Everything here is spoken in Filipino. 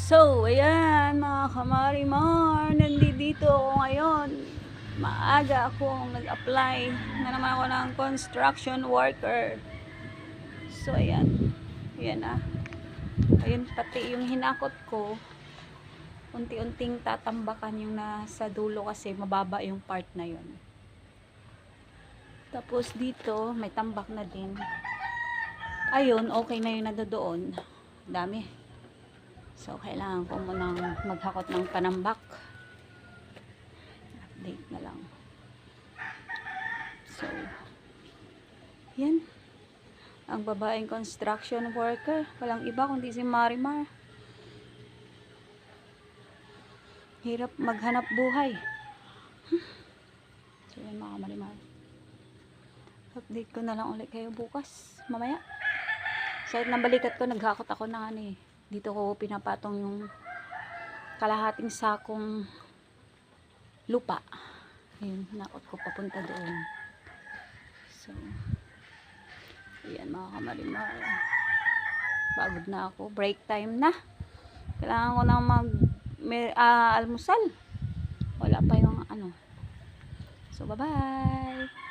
So, ayan mga kamarimar, nandito ako ngayon. Maaga akong nag-apply na naman ako ng construction worker. So, ayan. Ayan na. Ayun, pati yung hinakot ko, unti-unting tatambakan yung nasa dulo kasi mababa yung part na yun. Tapos dito, may tambak na din. Ayun, okay na yung nadodoon. Dami. So, kailangan ko munang maghakot ng panambak. Update na lang. So, yan. Ang babaeng construction worker. Walang iba kundi si Marimar. Hirap maghanap buhay. So, yan mga Marimar. Update ko na lang ulit kayo bukas. Mamaya. Sa ng balikat ko, naghakot ako ng ano eh. Dito ko pinapatong yung kalahating sakong lupa. Ayun, nakot ko papunta doon. So, ayan mga kamarimar. Pagod na ako. Break time na. Kailangan ko na almusal. Wala pa yung ano. So, bye-bye.